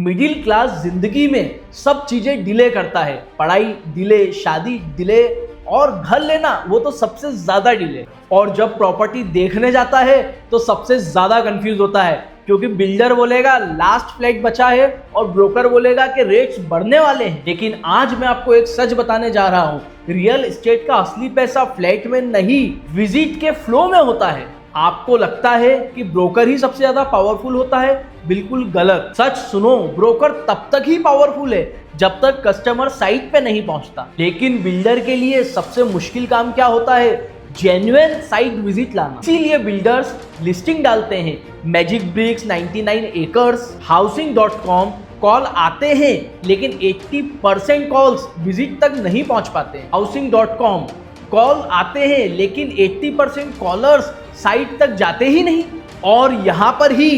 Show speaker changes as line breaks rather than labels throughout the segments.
Middle class जिंदगी में सब चीजें डिले करता है। पढ़ाई डिले, शादी डिले और घर लेना वो तो सबसे ज्यादा डिले। और जब प्रॉपर्टी देखने जाता है तो सबसे ज्यादा कंफ्यूज होता है, क्योंकि बिल्डर बोलेगा लास्ट फ्लैट बचा है और ब्रोकर बोलेगा कि रेट्स बढ़ने वाले हैं। लेकिन आज मैं आपको एक सच बताने जा रहा हूँ, रियल एस्टेट का असली पैसा फ्लैट में नहीं, विजिट के फ्लो में होता है। आपको लगता है कि ब्रोकर ही सबसे ज्यादा पावरफुल होता है, बिल्कुल गलत। सच सुनो, ब्रोकर तब तक ही पावरफुल है जब तक कस्टमर साइट पे नहीं पहुंचता। लेकिन बिल्डर के लिए सबसे मुश्किल काम क्या होता है? जेन्युइन साइट विजिट लाना। इसीलिए बिल्डर्स लिस्टिंग डालते हैं, मैजिक ब्रिक्स, 99 एकर्स, हाउसिंग.com, कॉल आते हैं लेकिन 80% कॉल्स विजिट तक नहीं पहुंच पाते। हाउसिंग.com कॉल आते हैं लेकिन 80% कॉलर्स साइट तक जाते ही नहीं, और यहां पर ही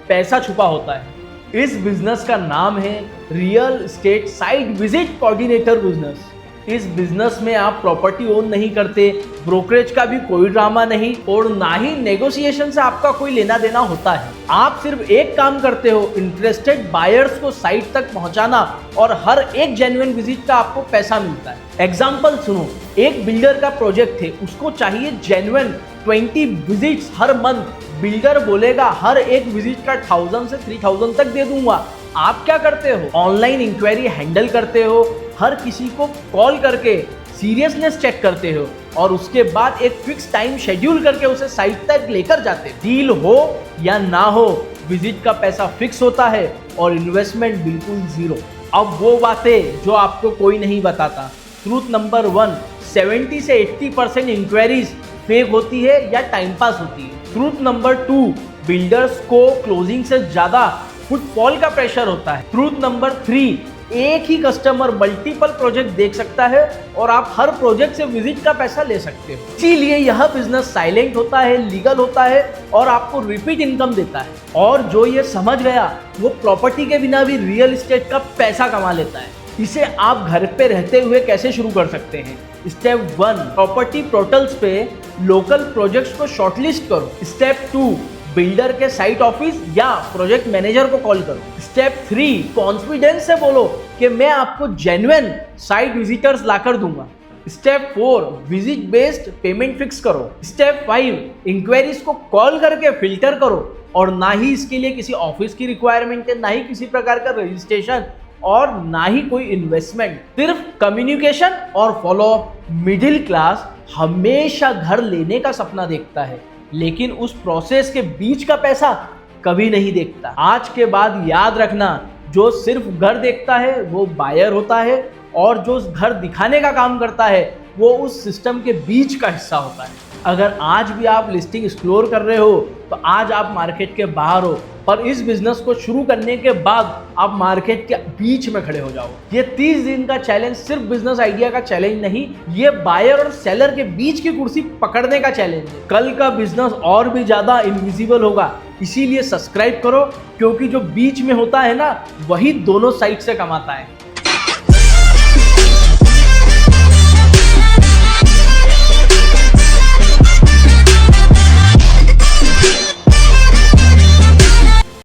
पैसा छुपा होता है। इस बिजनेस का नाम है real estate site visit coordinator business. इस बिजनेस में आप प्रॉपर्टी ओन नहीं करते, ब्रोकरेज का भी कोई ड्रामा नहीं और ना ही नेगोशिएशन से आपका कोई लेना देना होता है। आप सिर्फ एक काम करते हो, इंटरेस्टेड बायर्स को साइट तक पहुंचाना, और हर एक जेन्युइन विजिट का आपको पैसा मिलता है। एग्जांपल सुनो, एक बिल्डर का प्रोजेक्ट है, उसको चाहिए जेन्युइन 20 विजिट्स हर मंथ। बिल्डर बोलेगा हर एक विजिट का 1000 से 3000 तक दे दूंगा। आप क्या करते हो? ऑनलाइन इंक्वायरी हैंडल करते हो, हर किसी को कॉल करके सीरियसनेस चेक करते हो और उसके बाद एक फिक्स टाइम शेड्यूल करके उसे साइट तक लेकर जाते। डील हो या ना हो, विजिट का पैसा फिक्स होता है और इन्वेस्टमेंट बिल्कुल जीरो। अब वो बातें जो आपको कोई नहीं बताता। ट्रूथ नंबर 1, 70 से 80% इंक्वायरीज फेक होती है या टाइम पास होती है। ट्रूथ नंबर 2, बिल्डर्स को क्लोजिंग से ज्यादा फुटफॉल का प्रेशर होता है। ट्रूथ नंबर 3, एक ही कस्टमर मल्टीपल प्रोजेक्ट देख सकता है और आप हर प्रोजेक्ट से विजिट का पैसा ले सकते हो। इसीलिए यह बिजनेस साइलेंट होता है, लीगल होता है और आपको रिपीट इनकम देता है। और जो ये समझ गया वो प्रॉपर्टी के बिना भी रियल एस्टेट का पैसा कमा लेता है। इसे आप घर पे रहते हुए कैसे शुरू कर सकते हैं? स्टेप 1, प्रॉपर्टी पोर्टल्स पे लोकल प्रोजेक्ट्स को शॉर्टलिस्ट करो। स्टेप 2, बिल्डर के साइट ऑफिस या प्रोजेक्ट मैनेजर को कॉल करो। स्टेप 3, कॉन्फिडेंस से बोलो कि मैं आपको जेन्युइन साइट विजिटर्स लाकर दूंगा। Step 4, visit based payment fix करो। स्टेप 5, इंक्वायरीज को कॉल करके फिल्टर करो, और ना ही इसके लिए किसी ऑफिस की रिक्वायरमेंट है, ना ही किसी प्रकार का रजिस्ट्रेशन और ना ही कोई इन्वेस्टमेंट, सिर्फ कम्युनिकेशन और फॉलोअप। मिडिल क्लास हमेशा घर लेने का सपना देखता है लेकिन उस प्रोसेस के बीच का पैसा कभी नहीं देखता। आज के बाद याद रखना, जो सिर्फ घर देखता है वो बायर होता है, और जो घर दिखाने का काम करता है वो उस सिस्टम के बीच का हिस्सा होता है। अगर आज भी आप लिस्टिंग एक्सप्लोर कर रहे हो तो आज आप मार्केट के बाहर हो, पर इस बिजनेस को शुरू करने के बाद आप मार्केट के बीच में खड़े हो जाओ। ये 30 दिन का चैलेंज सिर्फ बिजनेस आइडिया का चैलेंज नहीं, ये बायर और सेलर के बीच की कुर्सी पकड़ने का चैलेंज है। कल का बिजनेस और भी ज्यादा इनविजिबल होगा, इसीलिए सब्सक्राइब करो, क्योंकि जो बीच में होता है ना, वही दोनों साइड से कमाता है।